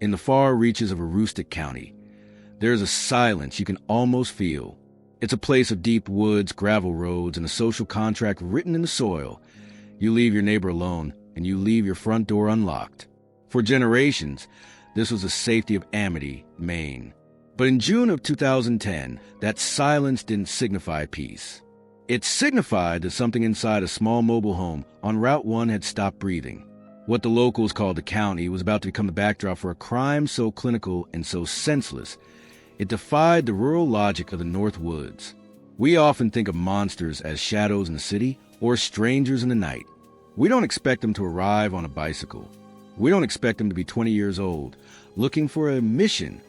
In the far reaches of Aroostook County, there is a silence you can almost feel. It's a place of deep woods, gravel roads, and a social contract written in the soil. You leave your neighbor alone, and you leave your front door unlocked. For generations, this was the safety of Amity, Maine. But in June of 2010, that silence didn't signify peace. It signified that something inside a small mobile home on Route 1 had stopped breathing. What the locals called the county was about to become the backdrop for a crime so clinical and so senseless, it defied the rural logic of the North Woods. We often think of monsters as shadows in the city or strangers in the night. We don't expect them to arrive on a bicycle. We don't expect them to be 20 years old, looking for a mission.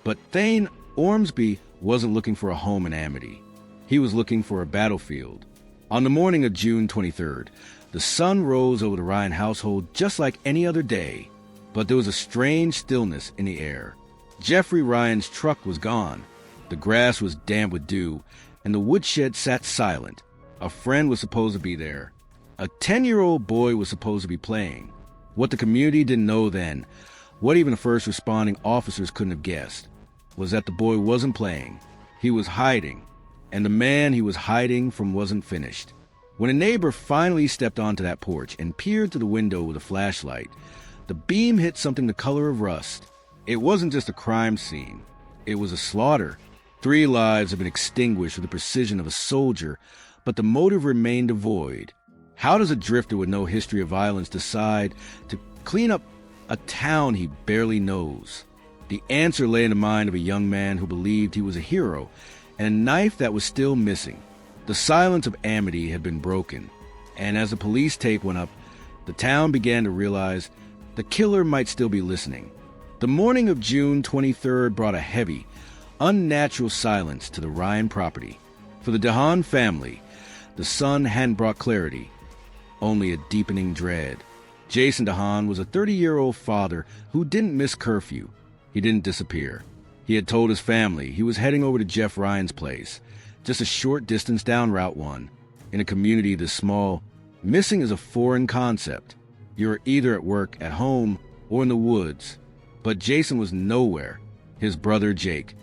But Thayne Ormsby wasn't looking for a home in Amity. He was looking for a battlefield. On the morning of June 23rd, the sun rose over the Ryan household just like any other day, but there was a strange stillness in the air. Jeffrey Ryan's truck was gone. The grass was damp with dew, and the woodshed sat silent. A friend was supposed to be there. A 10-year-old boy was supposed to be playing. What the community didn't know then, what even the first responding officers couldn't have guessed, was that the boy wasn't playing. He was hiding, and the man he was hiding from wasn't finished. When a neighbor finally stepped onto that porch and peered through the window with a flashlight, the beam hit something the color of rust. It wasn't just a crime scene. It was a slaughter. 3 lives had been extinguished with the precision of a soldier, but the motive remained a void. How does a drifter with no history of violence decide to clean up a town he barely knows? The answer lay in the mind of a young man who believed he was a hero, and a knife that was still missing. The silence of Amity had been broken, and as the police tape went up, the town began to realize the killer might still be listening. The morning of June 23rd brought a heavy, unnatural silence to the Ryan property. For the Dehahn family, the sun hadn't brought clarity, only a deepening dread. Jason Dehahn was a 30-year-old father who didn't miss curfew. He didn't disappear. He had told his family he was heading over to Jeff Ryan's place, just a short distance down Route 1. In a community this small, missing is a foreign concept. You're either at work, at home, or in the woods. But Jason was nowhere. His brother, Jake,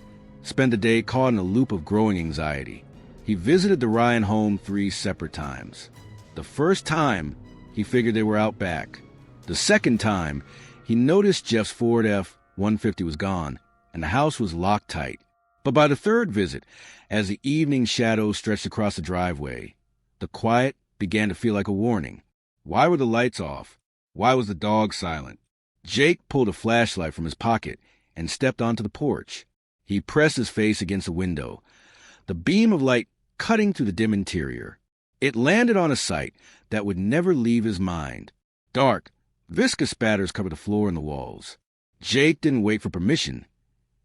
spent the day caught in a loop of growing anxiety. He visited the Ryan home 3 separate times. The first time, he figured they were out back. The second time, he noticed Jeff's Ford F-150 was gone, and the house was locked tight. But by the third visit, as the evening shadows stretched across the driveway, the quiet began to feel like a warning. Why were the lights off? Why was the dog silent? Jake pulled a flashlight from his pocket and stepped onto the porch. He pressed his face against the window, the beam of light cutting through the dim interior. It landed on a sight that would never leave his mind. Dark, viscous spatters covered the floor and the walls. Jake didn't wait for permission.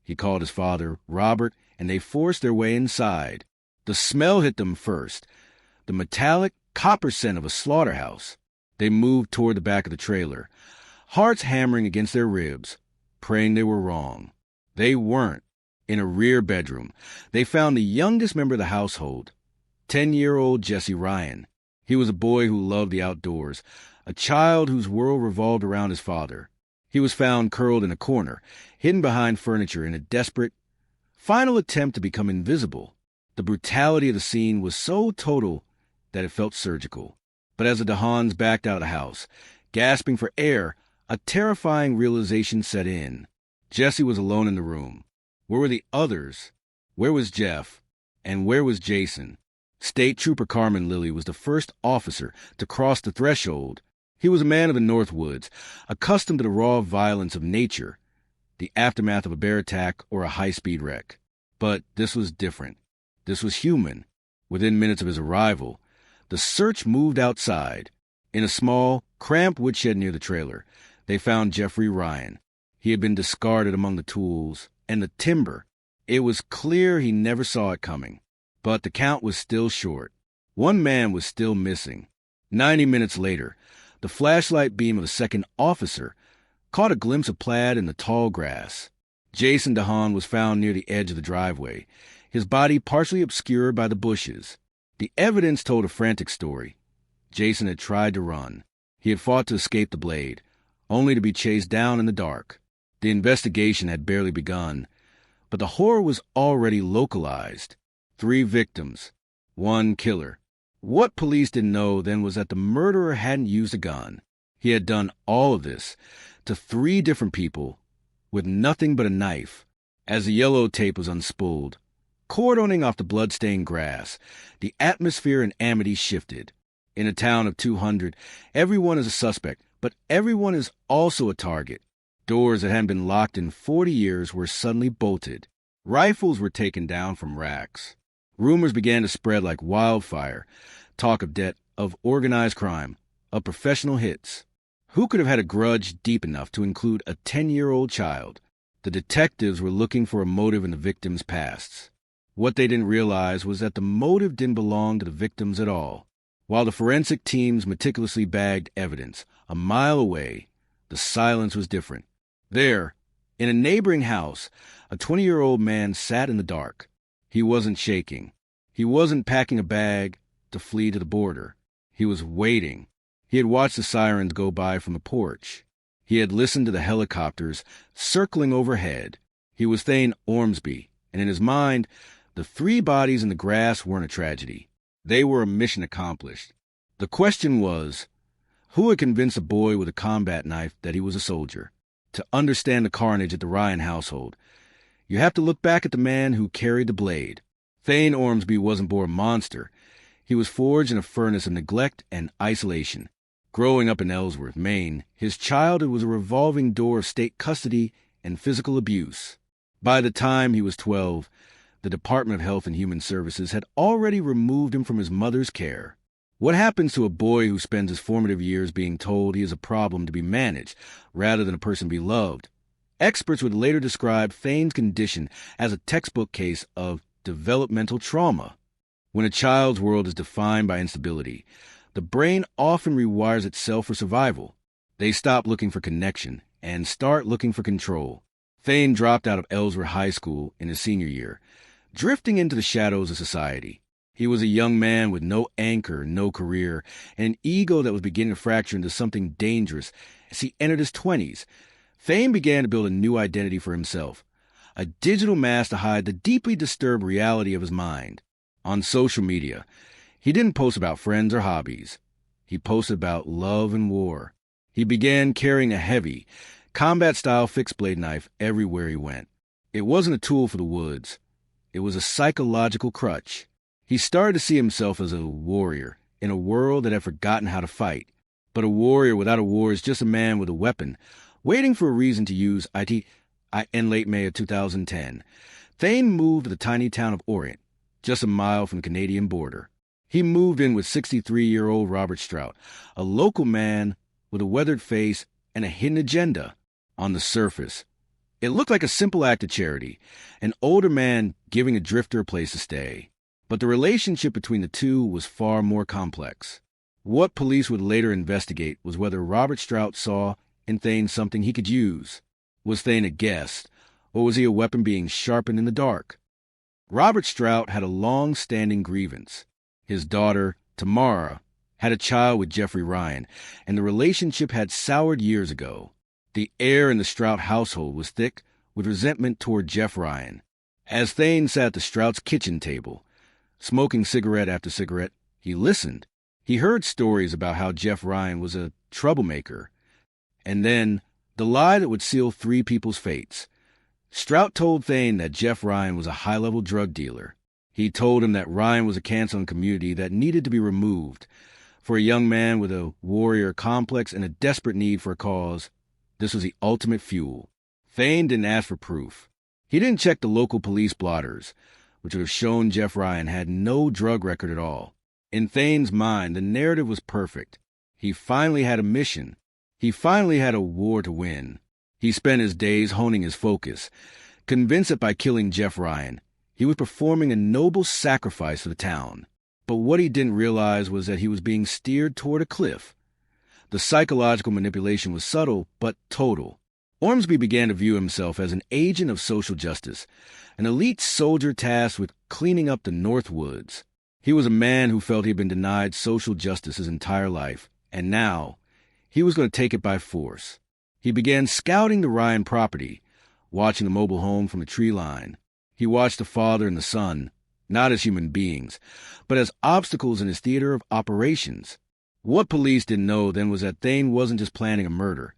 He called his father, Robert, and they forced their way inside. The smell hit them first, the metallic copper scent of a slaughterhouse. They moved toward the back of the trailer, hearts hammering against their ribs, praying they were wrong. They weren't. In a rear bedroom, they found the youngest member of the household, 10-year-old Jesse Ryan. He was a boy who loved the outdoors, a child whose world revolved around his father. He was found curled in a corner, hidden behind furniture in a desperate, final attempt to become invisible. The brutality of the scene was so total that it felt surgical. But as the Dehahns backed out of the house, gasping for air, a terrifying realization set in. Jesse was alone in the room. Where were the others? Where was Jeff? And where was Jason? State Trooper Carmen Lilly was the first officer to cross the threshold. He was a man of the North Woods, accustomed to the raw violence of nature, the aftermath of a bear attack or a high-speed wreck. But this was different. This was human. Within minutes of his arrival, the search moved outside. In a small, cramped woodshed near the trailer, they found Jeffrey Ryan. He had been discarded among the tools and the timber. It was clear he never saw it coming. But the count was still short. One man was still missing. 90 minutes later, the flashlight beam of a second officer caught a glimpse of Plaid in the tall grass. Jason Dehahn was found near the edge of the driveway, his body partially obscured by the bushes. The evidence told a frantic story. Jason had tried to run. He had fought to escape the blade, only to be chased down in the dark. The investigation had barely begun, but the horror was already localized. 3 victims, 1 killer. What police didn't know then was that the murderer hadn't used a gun. He had done all of this to 3 different people with nothing but a knife. As the yellow tape was unspooled, cordoning off the blood-stained grass, the atmosphere in Amity shifted. In a town of 200, everyone is a suspect, but everyone is also a target. Doors that hadn't been locked in 40 years were suddenly bolted. Rifles were taken down from racks. Rumors began to spread like wildfire. Talk of debt, of organized crime, of professional hits. Who could have had a grudge deep enough to include a 10-year-old child? The detectives were looking for a motive in the victims' pasts. What they didn't realize was that the motive didn't belong to the victims at all. While the forensic teams meticulously bagged evidence, a mile away, the silence was different. There, in a neighboring house, a 20-year-old man sat in the dark. He wasn't shaking. He wasn't packing a bag to flee to the border. He was waiting. He had watched the sirens go by from the porch. He had listened to the helicopters circling overhead. He was Thayne Ormsby, and in his mind, the 3 bodies in the grass weren't a tragedy. They were a mission accomplished. The question was, who had convinced a boy with a combat knife that he was a soldier? To understand the carnage at the Ryan household, you have to look back at the man who carried the blade. Thayne Ormsby wasn't born a monster. He was forged in a furnace of neglect and isolation. Growing up in Ellsworth, Maine, his childhood was a revolving door of state custody and physical abuse. By the time he was 12, the Department of Health and Human Services had already removed him from his mother's care. What happens to a boy who spends his formative years being told he is a problem to be managed rather than a person to be loved? Experts would later describe Thayne's condition as a textbook case of developmental trauma. When a child's world is defined by instability, the brain often rewires itself for survival. They stop looking for connection and start looking for control. Thayne dropped out of Ellsworth High School in his senior year, drifting into the shadows of society. He was a young man with no anchor, no career, and an ego that was beginning to fracture into something dangerous. As he entered his 20s, Thayne began to build a new identity for himself, a digital mask to hide the deeply disturbed reality of his mind. On social media, he didn't post about friends or hobbies. He posted about love and war. He began carrying a heavy, combat-style fixed-blade knife everywhere he went. It wasn't a tool for the woods. It was a psychological crutch. He started to see himself as a warrior in a world that had forgotten how to fight. But a warrior without a war is just a man with a weapon, waiting for a reason to use it. In late May of 2010, Thayne moved to the tiny town of Orient, just a mile from the Canadian border. He moved in with 63-year-old Robert Strout, a local man with a weathered face and a hidden agenda. On the surface, it looked like a simple act of charity, an older man giving a drifter a place to stay. But the relationship between the two was far more complex. What police would later investigate was whether Robert Strout saw in Thayne something he could use. Was Thayne a guest, or was he a weapon being sharpened in the dark? Robert Strout had a long-standing grievance. His daughter, Tamara, had a child with Jeffrey Ryan, and the relationship had soured years ago. The air in the Strout household was thick with resentment toward Jeff Ryan. As Thayne sat at the Strout's kitchen table, smoking cigarette after cigarette, he listened. He heard stories about how Jeff Ryan was a troublemaker, and then the lie that would seal 3 people's fates. Strout told Thayne that Jeff Ryan was a high-level drug dealer. He told him that Ryan was a cancer on the community that needed to be removed. For a young man with a warrior complex and a desperate need for a cause, this was the ultimate fuel. Thayne didn't ask for proof. He didn't check the local police blotters, which would have shown Jeff Ryan had no drug record at all. In Thayne's mind, the narrative was perfect. He finally had a mission. He finally had a war to win. He spent his days honing his focus, convinced that by killing Jeff Ryan, he was performing a noble sacrifice for the town. But what he didn't realize was that he was being steered toward a cliff. The psychological manipulation was subtle, but total. Ormsby began to view himself as an agent of social justice, an elite soldier tasked with cleaning up the North Woods. He was a man who felt he had been denied social justice his entire life, and now he was going to take it by force. He began scouting the Ryan property, watching the mobile home from the tree line. He watched the father and the son, not as human beings, but as obstacles in his theater of operations. What police didn't know then was that Thayne wasn't just planning a murder.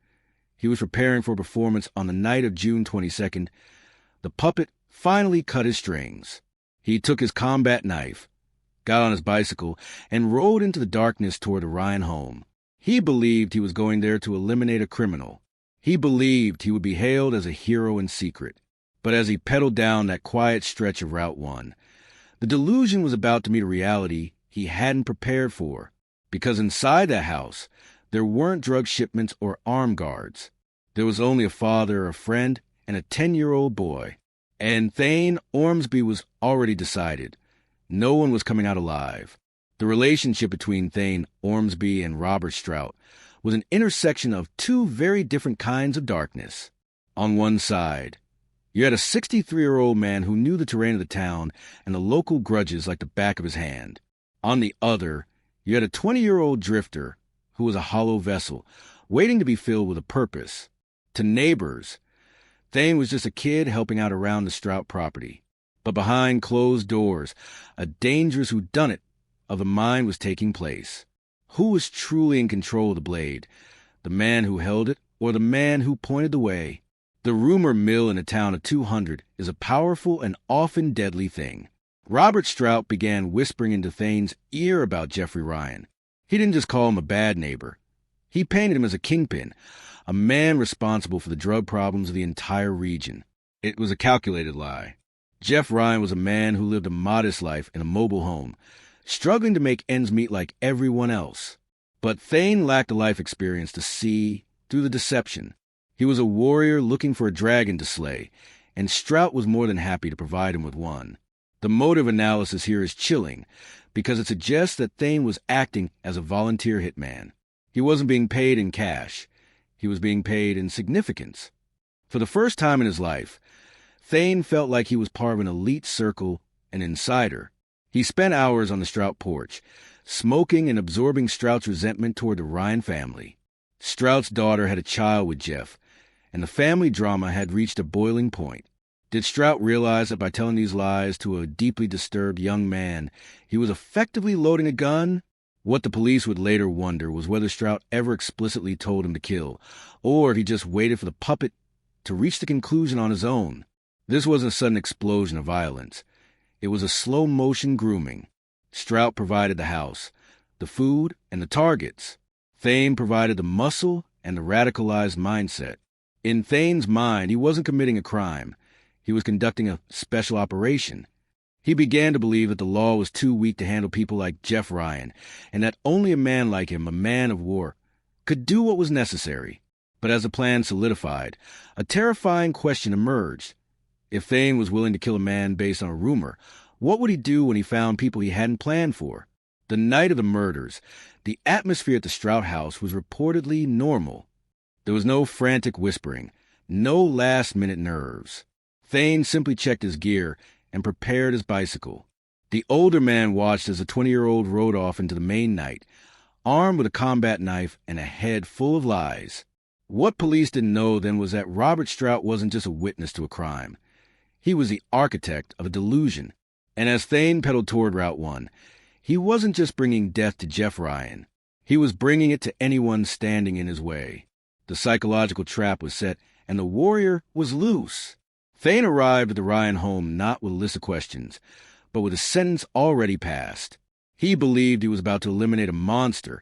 He was preparing for a performance on the night of June 22nd. The puppet finally cut his strings. He took his combat knife, got on his bicycle, and rode into the darkness toward the Ryan home. He believed he was going there to eliminate a criminal. He believed he would be hailed as a hero in secret. But as he pedaled down that quiet stretch of Route 1, the delusion was about to meet a reality he hadn't prepared for. Because inside that house, there weren't drug shipments or armed guards. There was only a father, a friend, and a 10-year-old boy. And Thayne Ormsby was already decided. No one was coming out alive. The relationship between Thayne Ormsby and Robert Strout was an intersection of two very different kinds of darkness. On one side, you had a 63-year-old man who knew the terrain of the town and the local grudges like the back of his hand. On the other, you had a 20-year-old drifter who was a hollow vessel, waiting to be filled with a purpose. To neighbors, Thayne was just a kid helping out around the Strout property. But behind closed doors, a dangerous whodunit of the mind was taking place. Who was truly in control of the blade? The man who held it, or the man who pointed the way? The rumor mill in a town of 200 is a powerful and often deadly thing. Robert Strout began whispering into Thayne's ear about Jeffrey Ryan. He didn't just call him a bad neighbor. He painted him as a kingpin, a man responsible for the drug problems of the entire region. It was a calculated lie. Jeff Ryan was a man who lived a modest life in a mobile home, struggling to make ends meet like everyone else. But Thayne lacked the life experience to see through the deception. He was a warrior looking for a dragon to slay, and Strout was more than happy to provide him with one. The motive analysis here is chilling, because it suggests that Thayne was acting as a volunteer hitman. He wasn't being paid in cash. He was being paid in significance. For the first time in his life, Thayne felt like he was part of an elite circle, an insider. He spent hours on the Strout porch, smoking and absorbing Strout's resentment toward the Ryan family. Strout's daughter had a child with Jeff, and the family drama had reached a boiling point. Did Strout realize that by telling these lies to a deeply disturbed young man, he was effectively loading a gun? What the police would later wonder was whether Strout ever explicitly told him to kill, or if he just waited for the puppet to reach the conclusion on his own. This wasn't a sudden explosion of violence. It was a slow-motion grooming. Strout provided the house, the food, and the targets. Thayne provided the muscle and the radicalized mindset. In Thayne's mind, he wasn't committing a crime. He was conducting a special operation. He began to believe that the law was too weak to handle people like Jeff Ryan, and that only a man like him, a man of war, could do what was necessary. But as the plan solidified, a terrifying question emerged. If Thayne was willing to kill a man based on a rumor, what would he do when he found people he hadn't planned for? The night of the murders, the atmosphere at the Strout house was reportedly normal. There was no frantic whispering, no last-minute nerves. Thayne simply checked his gear and prepared his bicycle. The older man watched as the 20-year-old rode off into the Maine night, armed with a combat knife and a head full of lies. What police didn't know then was that Robert Strout wasn't just a witness to a crime. He was the architect of a delusion. And as Thayne pedaled toward Route 1, he wasn't just bringing death to Jeff Ryan. He was bringing it to anyone standing in his way. The psychological trap was set, and the warrior was loose. Thayne arrived at the Ryan home not with a list of questions, but with a sentence already passed. He believed he was about to eliminate a monster,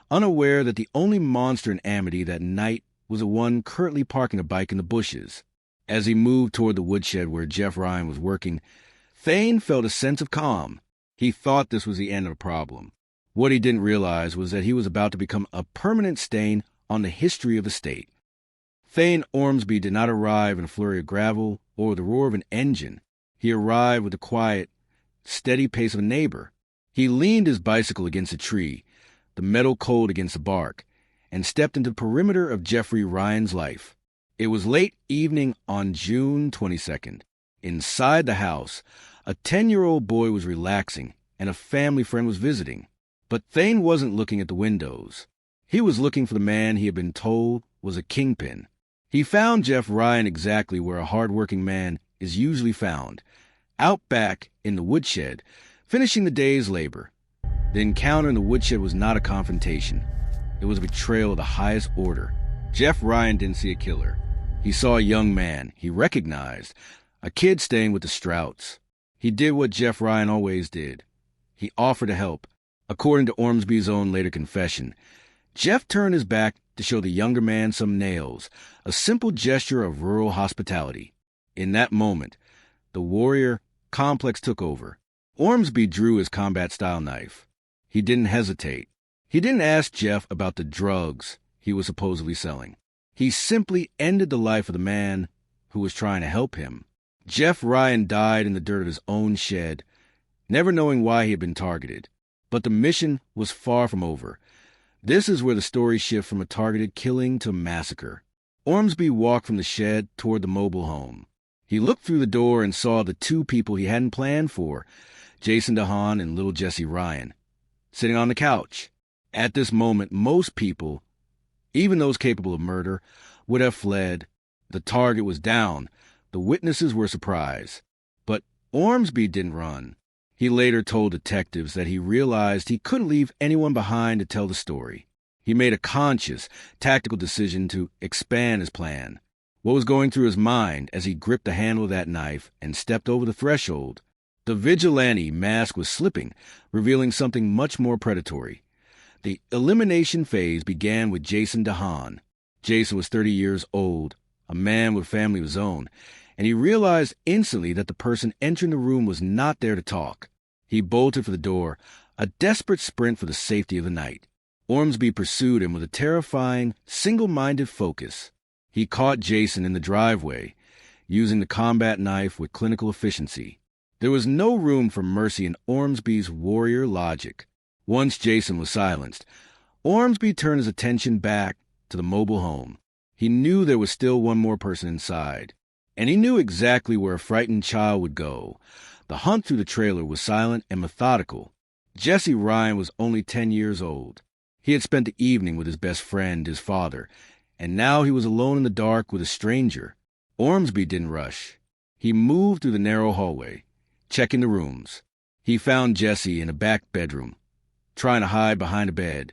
unaware that the only monster in Amity that night was the one currently parking a bike in the bushes. As he moved toward the woodshed where Jeff Ryan was working, Thayne felt a sense of calm. He thought this was the end of the problem. What he didn't realize was that he was about to become a permanent stain on the history of the state. Thayne Ormsby did not arrive in a flurry of gravel or the roar of an engine. He arrived with the quiet, steady pace of a neighbor. He leaned his bicycle against a tree, the metal cold against the bark, and stepped into the perimeter of Jeffrey Ryan's life. It was late evening on June 22nd. Inside the house, a 10-year-old boy was relaxing, and a family friend was visiting. But Thayne wasn't looking at the windows. He was looking for the man he had been told was a kingpin. He found Jeff Ryan exactly where a hard-working man is usually found, out back in the woodshed, finishing the day's labor. The encounter in the woodshed was not a confrontation. It was a betrayal of the highest order. Jeff Ryan didn't see a killer. He saw a young man he recognized, a kid staying with the Strouts. He did what Jeff Ryan always did. He offered to help. According to Ormsby's own later confession, Jeff turned his back to show the younger man some nails, a simple gesture of rural hospitality. In that moment, the warrior complex took over. Ormsby drew his combat-style knife. He didn't hesitate. He didn't ask Jeff about the drugs he was supposedly selling. He simply ended the life of the man who was trying to help him. Jeff Ryan died in the dirt of his own shed, never knowing why he had been targeted. But the mission was far from over. This is where the story shifts from a targeted killing to a massacre. Ormsby walked from the shed toward the mobile home. He looked through the door and saw the two people he hadn't planned for, Jason Dehahn and little Jesse Ryan, sitting on the couch. At this moment, most people, even those capable of murder, would have fled. The target was down. The witnesses were surprised. But Ormsby didn't run. He later told detectives that he realized he couldn't leave anyone behind to tell the story. He made a conscious, tactical decision to expand his plan. What was going through his mind as he gripped the handle of that knife and stepped over the threshold? The vigilante mask was slipping, revealing something much more predatory. The elimination phase began with Jason Dehahn. Jason was 30 years old, a man with a family of his own, and he realized instantly that the person entering the room was not there to talk. He bolted for the door, a desperate sprint for the safety of the night. Ormsby pursued him with a terrifying, single-minded focus. He caught Jason in the driveway, using the combat knife with clinical efficiency. There was no room for mercy in Ormsby's warrior logic. Once Jason was silenced, Ormsby turned his attention back to the mobile home. He knew there was still one more person inside, and he knew exactly where a frightened child would go. The hunt through the trailer was silent and methodical. Jesse Ryan was only 10 years old. He had spent the evening with his best friend, his father, and now he was alone in the dark with a stranger. Ormsby didn't rush. He moved through the narrow hallway, checking the rooms. He found Jesse in a back bedroom, trying to hide behind a bed,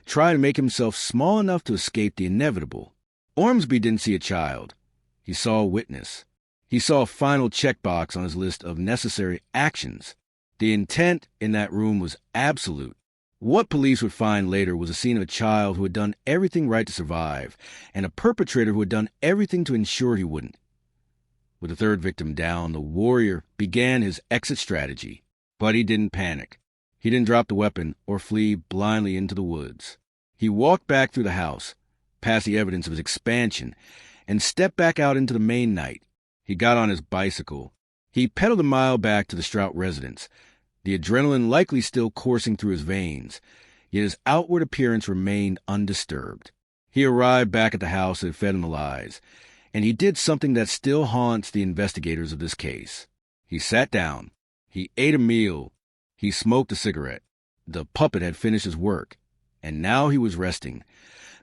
trying to make himself small enough to escape the inevitable. Ormsby didn't see a child. He saw a witness. He saw a final checkbox on his list of necessary actions. The intent in that room was absolute. What police would find later was a scene of a child who had done everything right to survive, and a perpetrator who had done everything to ensure he wouldn't. With the third victim down, the warrior began his exit strategy. But he didn't panic. He didn't drop the weapon or flee blindly into the woods. He walked back through the house, past the evidence of his expansion, and stepped back out into the Maine night. He got on his bicycle. He pedaled a mile back to the Strout residence, the adrenaline likely still coursing through his veins, yet his outward appearance remained undisturbed. He arrived back at the house that fed him the lies, and he did something that still haunts the investigators of this case. He sat down. He ate a meal. He smoked a cigarette. The puppet had finished his work, and now he was resting.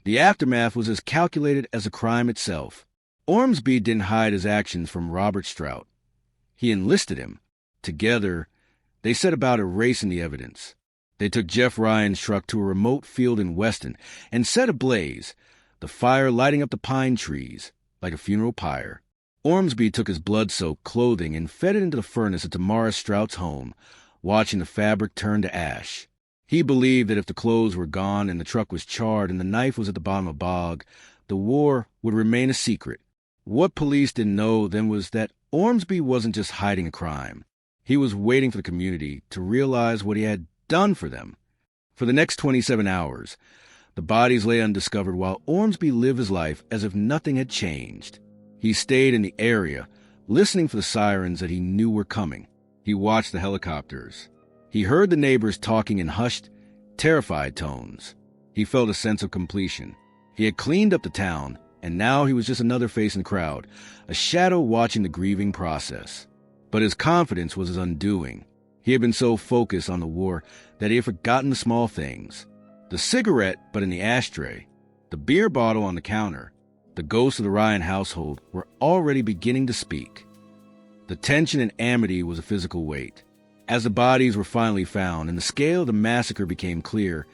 The aftermath was as calculated as the crime itself. Ormsby didn't hide his actions from Robert Strout. He enlisted him. Together, they set about erasing the evidence. They took Jeff Ryan's truck to a remote field in Weston and set ablaze, the fire lighting up the pine trees like a funeral pyre. Ormsby took his blood-soaked clothing and fed it into the furnace at Tamara Strout's home, watching the fabric turn to ash. He believed that if the clothes were gone and the truck was charred and the knife was at the bottom of a bog, the war would remain a secret. What police didn't know then was that Ormsby wasn't just hiding a crime. He was waiting for the community to realize what he had done for them. For the next 27 hours, the bodies lay undiscovered while Ormsby lived his life as if nothing had changed. He stayed in the area, listening for the sirens that he knew were coming. He watched the helicopters. He heard the neighbors talking in hushed, terrified tones. He felt a sense of completion. He had cleaned up the town, and now he was just another face in the crowd, a shadow watching the grieving process. But his confidence was his undoing. He had been so focused on the war that he had forgotten the small things. The cigarette, but in the ashtray, the beer bottle on the counter, the ghosts of the Ryan household were already beginning to speak. The tension in Amity was a physical weight. As the bodies were finally found and the scale of the massacre became clear,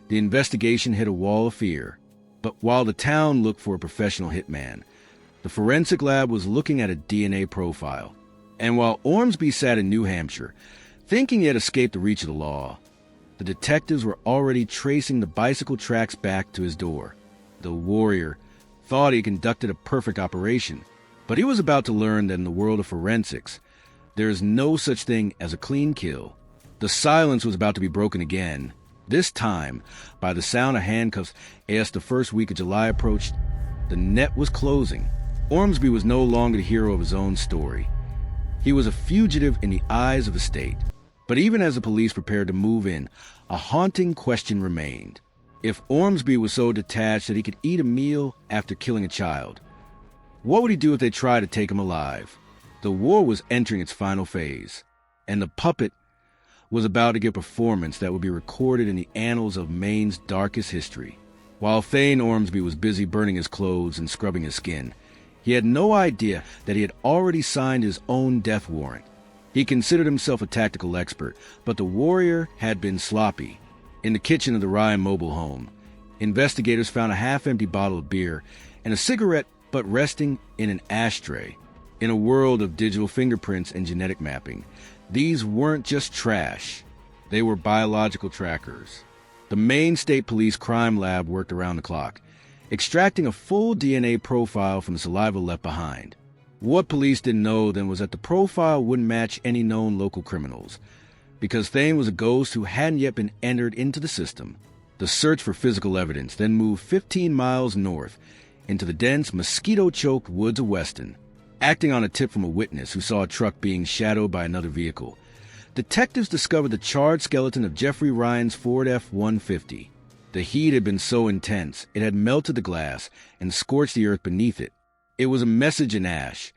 the investigation hit a wall of fear. But while the town looked for a professional hitman, the forensic lab was looking at a DNA profile. And while Ormsby sat in New Hampshire, thinking he had escaped the reach of the law, the detectives were already tracing the bicycle tracks back to his door. The warrior thought he conducted a perfect operation, but he was about to learn that in the world of forensics, there is no such thing as a clean kill. The silence was about to be broken again, this time by the sound of handcuffs as the first week of July approached. The net was closing. Ormsby was no longer the hero of his own story. He was a fugitive in the eyes of the state. But even as the police prepared to move in, a haunting question remained. If Ormsby was so detached that he could eat a meal after killing a child, what would he do if they tried to take him alive? The war was entering its final phase, and the puppet was about to give a performance that would be recorded in the annals of Maine's darkest history. While Thayne Ormsby was busy burning his clothes and scrubbing his skin, he had no idea that he had already signed his own death warrant. He considered himself a tactical expert, but the warrior had been sloppy. In the kitchen of the Ryan mobile home, investigators found a half-empty bottle of beer and a cigarette but resting in an ashtray. In a world of digital fingerprints and genetic mapping, these weren't just trash. They were biological trackers. The Maine State Police Crime Lab worked around the clock, extracting a full DNA profile from the saliva left behind. What police didn't know then was that the profile wouldn't match any known local criminals, because Thayne was a ghost who hadn't yet been entered into the system. The search for physical evidence then moved 15 miles north into the dense, mosquito-choked woods of Weston. Acting on a tip from a witness who saw a truck being shadowed by another vehicle, detectives discovered the charred skeleton of Jeffrey Ryan's Ford F-150. The heat had been so intense, it had melted the glass and scorched the earth beneath it. It was a message in ash.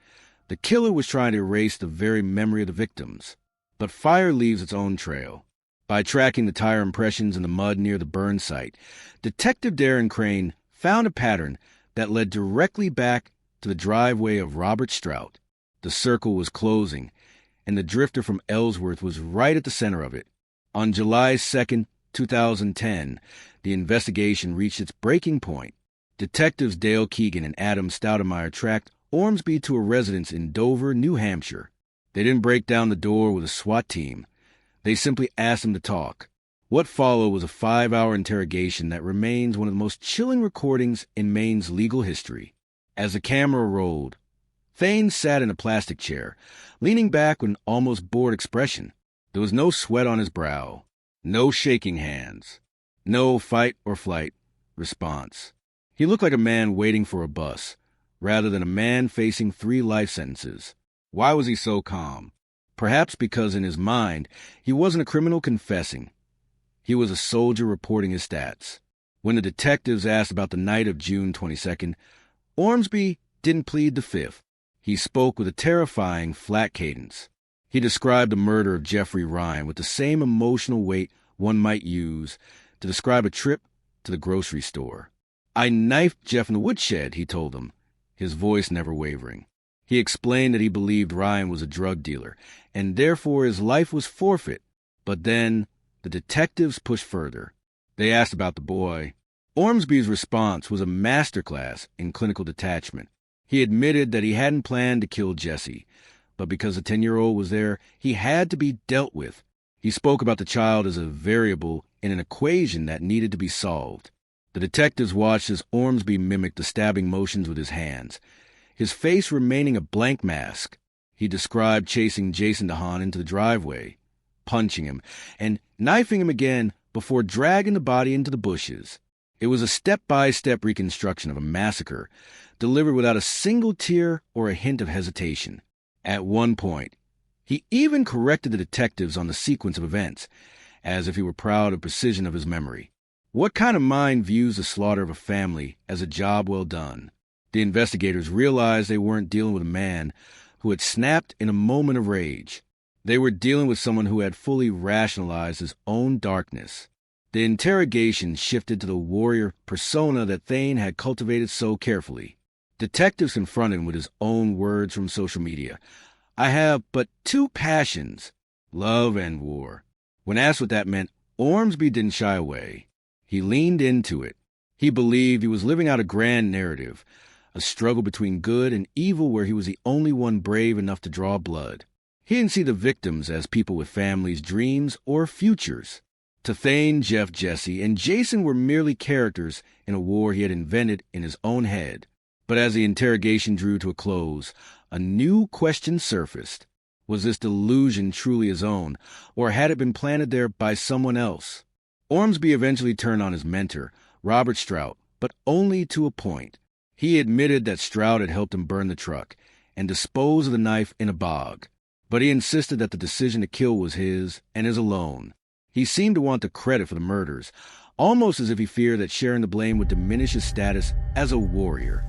The killer was trying to erase the very memory of the victims. But fire leaves its own trail. By tracking the tire impressions in the mud near the burn site, Detective Darren Crane found a pattern that led directly back to the driveway of Robert Strout. The circle was closing, and the drifter from Ellsworth was right at the center of it. On July 2nd, 2010, the investigation reached its breaking point. Detectives Dale Keegan and Adam Stoudemeyer tracked Ormsby to a residence in Dover, New Hampshire. They didn't break down the door with a SWAT team. They simply asked him to talk. What followed was a 5-hour interrogation that remains one of the most chilling recordings in Maine's legal history. As the camera rolled, Thayne sat in a plastic chair, leaning back with an almost bored expression. There was no sweat on his brow, no shaking hands, no fight or flight response. He looked like a man waiting for a bus, rather than a man facing 3 life sentences. Why was he so calm? Perhaps because in his mind, he wasn't a criminal confessing. He was a soldier reporting his stats. When the detectives asked about the night of June 22nd, Ormsby didn't plead the fifth. He spoke with a terrifying, flat cadence. He described the murder of Jeffrey Ryan with the same emotional weight one might use to describe a trip to the grocery store. "I knifed Jeff in the woodshed," he told them, his voice never wavering. He explained that he believed Ryan was a drug dealer, and therefore his life was forfeit. But then the detectives pushed further. They asked about the boy. Ormsby's response was a masterclass in clinical detachment. He admitted that he hadn't planned to kill Jesse, but because the 10-year-old was there, he had to be dealt with. He spoke about the child as a variable in an equation that needed to be solved. The detectives watched as Ormsby mimicked the stabbing motions with his hands, his face remaining a blank mask. He described chasing Jason Dehahn into the driveway, punching him, and knifing him again before dragging the body into the bushes. It was a step-by-step reconstruction of a massacre, delivered without a single tear or a hint of hesitation. At one point, he even corrected the detectives on the sequence of events, as if he were proud of the precision of his memory. What kind of mind views the slaughter of a family as a job well done? The investigators realized they weren't dealing with a man who had snapped in a moment of rage. They were dealing with someone who had fully rationalized his own darkness. The interrogation shifted to the warrior persona that Thayne had cultivated so carefully. Detectives confronted him with his own words from social media. "I have but two passions, love and war." When asked what that meant, Ormsby didn't shy away. He leaned into it. He believed he was living out a grand narrative, a struggle between good and evil where he was the only one brave enough to draw blood. He didn't see the victims as people with families, dreams, or futures. To Thayne, Jeff, Jesse, and Jason were merely characters in a war he had invented in his own head. But as the interrogation drew to a close, a new question surfaced. Was this delusion truly his own, or had it been planted there by someone else? Ormsby eventually turned on his mentor, Robert Strout, but only to a point. He admitted that Strout had helped him burn the truck and dispose of the knife in a bog, but he insisted that the decision to kill was his and his alone. He seemed to want the credit for the murders, almost as if he feared that sharing the blame would diminish his status as a warrior.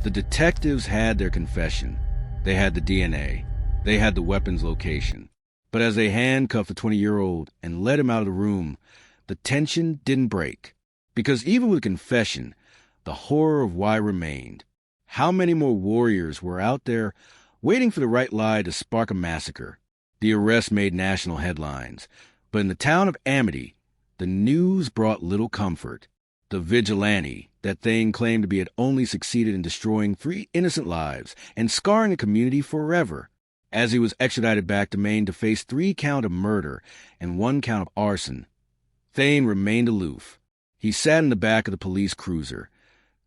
The detectives had their confession. They had the DNA. They had the weapon's location. But as they handcuffed the 20-year-old and led him out of the room, the tension didn't break. Because even with confession, the horror of why remained. How many more warriors were out there waiting for the right lie to spark a massacre? The arrest made national headlines. But in the town of Amity, the news brought little comfort. The vigilante that Thayne claimed to be had only succeeded in destroying 3 innocent lives and scarring a community forever. As he was extradited back to Maine to face 3 counts of murder and 1 count of arson, Thayne remained aloof. He sat in the back of the police cruiser,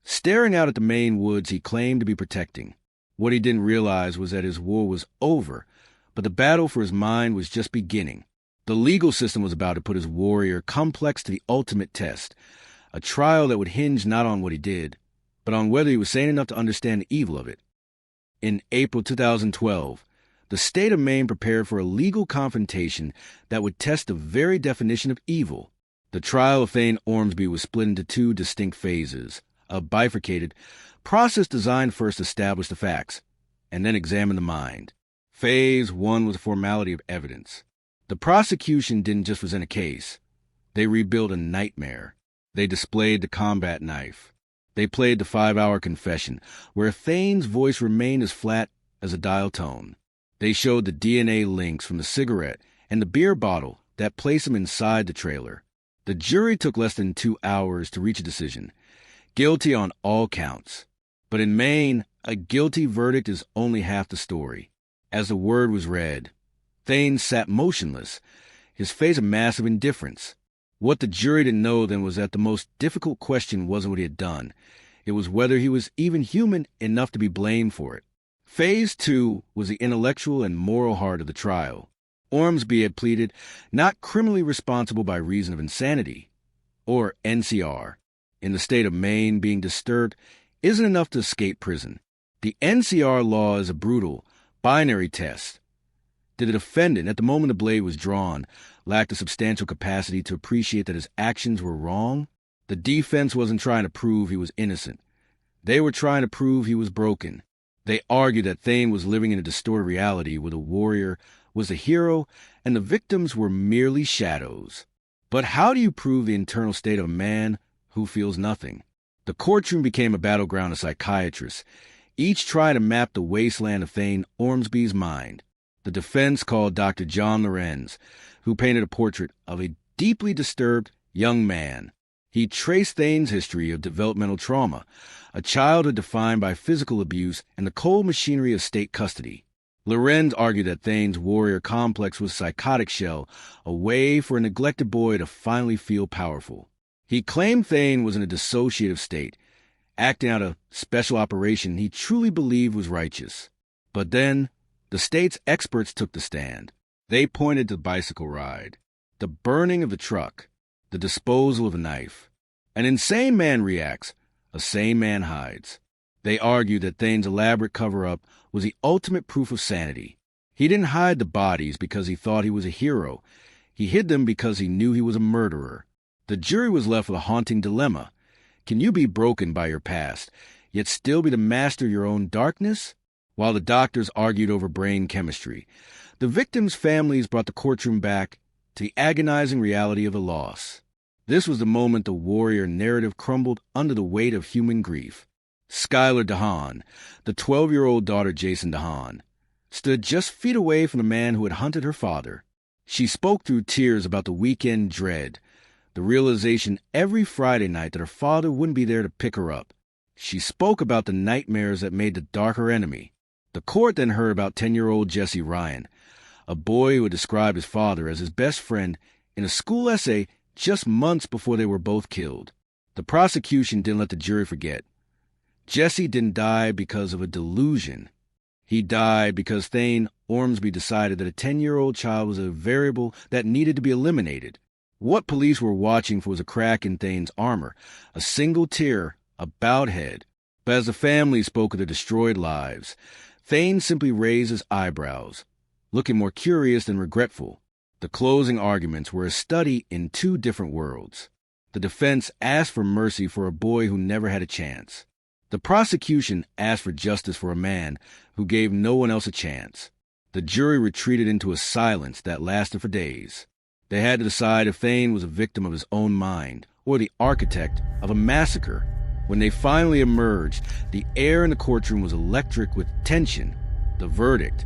staring out at the Maine woods he claimed to be protecting. What he didn't realize was that his war was over, but the battle for his mind was just beginning. The legal system was about to put his warrior complex to the ultimate test, a trial that would hinge not on what he did, but on whether he was sane enough to understand the evil of it. In April 2012, the state of Maine prepared for a legal confrontation that would test the very definition of evil. The trial of Thayne Ormsby was split into 2 distinct phases, a bifurcated process designed first to establish the facts, and then examine the mind. Phase 1 was a formality of evidence. The prosecution didn't just present a case. They rebuilt a nightmare. They displayed the combat knife. They played the 5-hour confession, where Thayne's voice remained as flat as a dial tone. They showed the DNA links from the cigarette and the beer bottle that placed him inside the trailer. The jury took less than 2 hours to reach a decision. Guilty on all counts. But in Maine, a guilty verdict is only half the story. As the word was read, Thayne sat motionless, his face a mask of indifference. What the jury didn't know then was that the most difficult question wasn't what he had done. It was whether he was even human enough to be blamed for it. Phase 2 was the intellectual and moral heart of the trial. Ormsby had pleaded not criminally responsible by reason of insanity, or NCR. In the state of Maine, being disturbed isn't enough to escape prison. The NCR law is a brutal, binary test. Did the defendant, at the moment the blade was drawn, lack the substantial capacity to appreciate that his actions were wrong? The defense wasn't trying to prove he was innocent. They were trying to prove he was broken. They argued that Thayne was living in a distorted reality where the warrior was the hero and the victims were merely shadows. But how do you prove the internal state of a man who feels nothing? The courtroom became a battleground of psychiatrists, each trying to map the wasteland of Thayne Ormsby's mind. The defense called Dr. John Lorenz, who painted a portrait of a deeply disturbed young man. He traced Thayne's history of developmental trauma, a childhood defined by physical abuse and the cold machinery of state custody. Lorenz argued that Thayne's warrior complex was a psychotic shell, a way for a neglected boy to finally feel powerful. He claimed Thayne was in a dissociative state, acting out a special operation he truly believed was righteous. But then, the state's experts took the stand. They pointed to the bicycle ride, the burning of the truck, the disposal of the knife. An insane man reacts, a sane man hides. They argued that Thayne's elaborate cover-up was the ultimate proof of sanity. He didn't hide the bodies because he thought he was a hero. He hid them because he knew he was a murderer. The jury was left with a haunting dilemma. Can you be broken by your past, yet still be the master of your own darkness? While the doctors argued over brain chemistry, the victims' families brought the courtroom back to the agonizing reality of the loss. This was the moment the warrior narrative crumbled under the weight of human grief. Skylar Dehahn, the 12-year-old daughter Jason Dehahn, stood just feet away from the man who had hunted her father. She spoke through tears about the weekend dread, the realization every Friday night that her father wouldn't be there to pick her up. She spoke about the nightmares that made the dark her enemy. The court then heard about 10-year-old Jesse Ryan, a boy who had described his father as his best friend in a school essay just months before they were both killed. The prosecution didn't let the jury forget. Jesse didn't die because of a delusion. He died because Thayne Ormsby decided that a 10-year-old child was a variable that needed to be eliminated. What police were watching for was a crack in Thayne's armor, a single tear, a bowed head. But as the family spoke of their destroyed lives, Thayne simply raised his eyebrows, looking more curious than regretful. The closing arguments were a study in two different worlds. The defense asked for mercy for a boy who never had a chance. The prosecution asked for justice for a man who gave no one else a chance. The jury retreated into a silence that lasted for days. They had to decide if Thayne was a victim of his own mind or the architect of a massacre. When they finally emerged, the air in the courtroom was electric with tension. The verdict: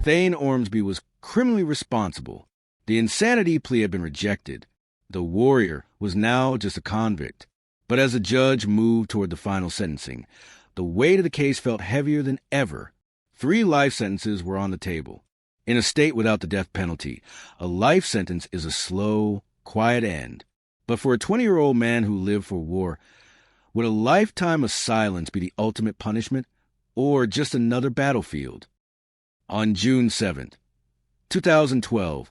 Thayne Ormsby was criminally responsible. The insanity plea had been rejected. The warrior was now just a convict. But as the judge moved toward the final sentencing, the weight of the case felt heavier than ever. 3 life sentences were on the table. In a state without the death penalty, a life sentence is a slow, quiet end. But for a 20-year-old man who lived for war, would a lifetime of silence be the ultimate punishment, or just another battlefield? On June 7th, 2012,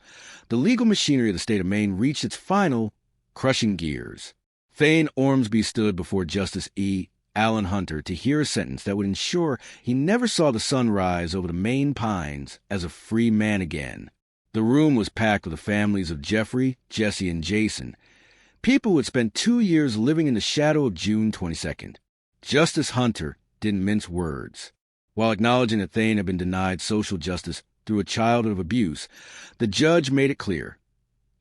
the legal machinery of the state of Maine reached its final, crushing gears. Thayne Ormsby stood before Justice E. Allen Hunter to hear a sentence that would ensure he never saw the sun rise over the Maine pines as a free man again. The room was packed with the families of Jeffrey, Jesse, and Jason, people who had spent 2 years living in the shadow of June 22nd. Justice Hunter didn't mince words. While acknowledging that Thayne had been denied social justice through a childhood of abuse, the judge made it clear.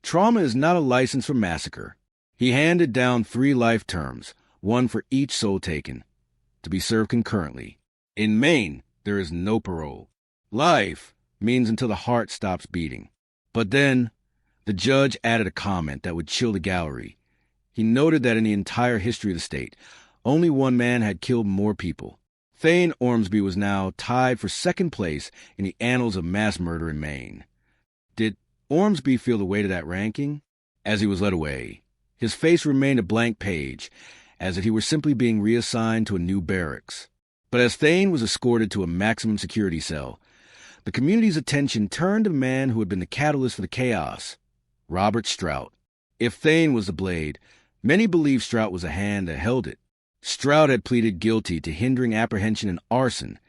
Trauma is not a license for massacre. He handed down 3 life terms, 1 for each soul taken, to be served concurrently. In Maine, there is no parole. Life means until the heart stops beating. But then, the judge added a comment that would chill the gallery. He noted that in the entire history of the state, only one man had killed more people. Thayne Ormsby was now tied for second place in the annals of mass murder in Maine. Did Ormsby feel the weight of that ranking? As he was led away, his face remained a blank page, as if he were simply being reassigned to a new barracks. But as Thayne was escorted to a maximum security cell, the community's attention turned to the man who had been the catalyst for the chaos, Robert Strout. If Thayne was the blade, many believed Strout was the hand that held it. Strout had pleaded guilty to hindering apprehension and arson,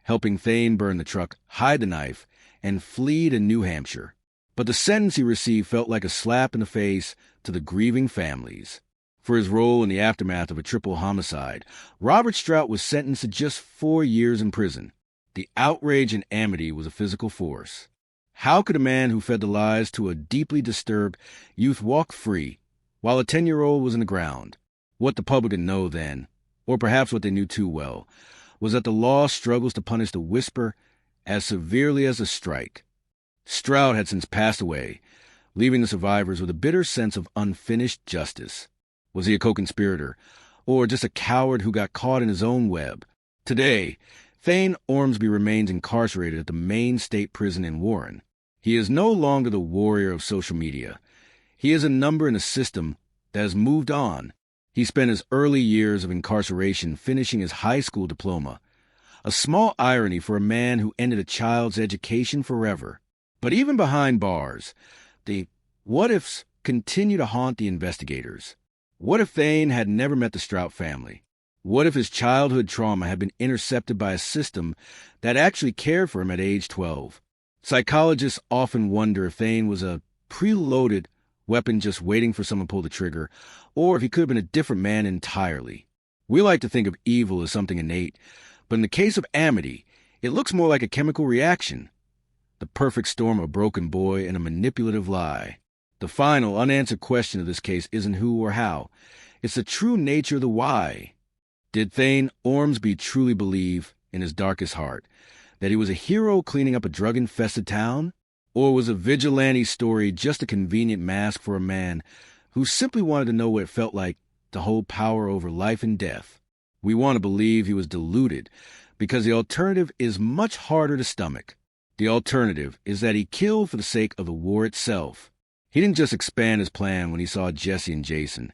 helping Thayne burn the truck, hide the knife, and flee to New Hampshire. But the sentence he received felt like a slap in the face to the grieving families. For his role in the aftermath of a triple homicide, Robert Strout was sentenced to just 4 years in prison. The outrage in Amity was a physical force. How could a man who fed the lies to a deeply disturbed youth walk free while a 10-year-old was in the ground? What the public didn't know then, or perhaps what they knew too well, was that the law struggles to punish the whisper as severely as a strike. Strout had since passed away, leaving the survivors with a bitter sense of unfinished justice. Was he a co-conspirator, or just a coward who got caught in his own web? Today, Thayne Ormsby remains incarcerated at the Maine State Prison in Warren. He is no longer the warrior of social media. He is a number in a system that has moved on. He spent his early years of incarceration finishing his high school diploma, a small irony for a man who ended a child's education forever. But even behind bars, the what-ifs continue to haunt the investigators. What if Thayne had never met the Strout family? What if his childhood trauma had been intercepted by a system that actually cared for him at age 12? Psychologists often wonder if Thayne was a preloaded weapon just waiting for someone to pull the trigger, or if he could have been a different man entirely. We like to think of evil as something innate, but in the case of Amity, it looks more like a chemical reaction. The perfect storm of a broken boy and a manipulative lie. The final, unanswered question of this case isn't who or how. It's the true nature of the why. Did Thayne Ormsby truly believe, in his darkest heart, that he was a hero cleaning up a drug-infested town? Or was a vigilante story just a convenient mask for a man who simply wanted to know what it felt like to hold power over life and death? We want to believe he was deluded, because the alternative is much harder to stomach. The alternative is that he killed for the sake of the war itself. He didn't just expand his plan when he saw Jesse and Jason.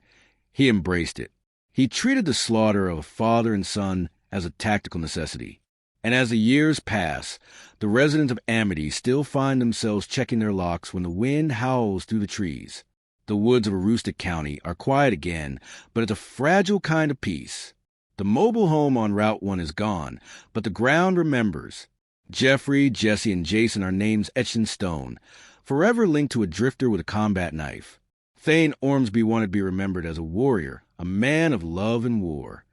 He embraced it. He treated the slaughter of a father and son as a tactical necessity. And as the years pass, the residents of Amity still find themselves checking their locks when the wind howls through the trees. The woods of Aroostook County are quiet again, but it's a fragile kind of peace. The mobile home on Route 1 is gone, but the ground remembers. Jeffrey, Jesse, and Jason are names etched in stone, forever linked to a drifter with a combat knife. Thayne Ormsby wanted to be remembered as a warrior, a man of love and war.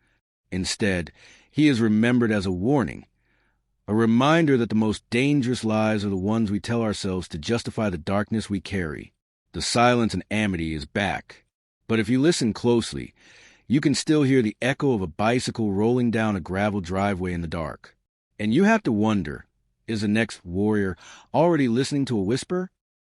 Instead, he is remembered as a warning, a reminder that the most dangerous lies are the ones we tell ourselves to justify the darkness we carry. The silence in Amity is back, but if you listen closely, you can still hear the echo of a bicycle rolling down a gravel driveway in the dark. And you have to wonder, is the next warrior already listening to a whisper?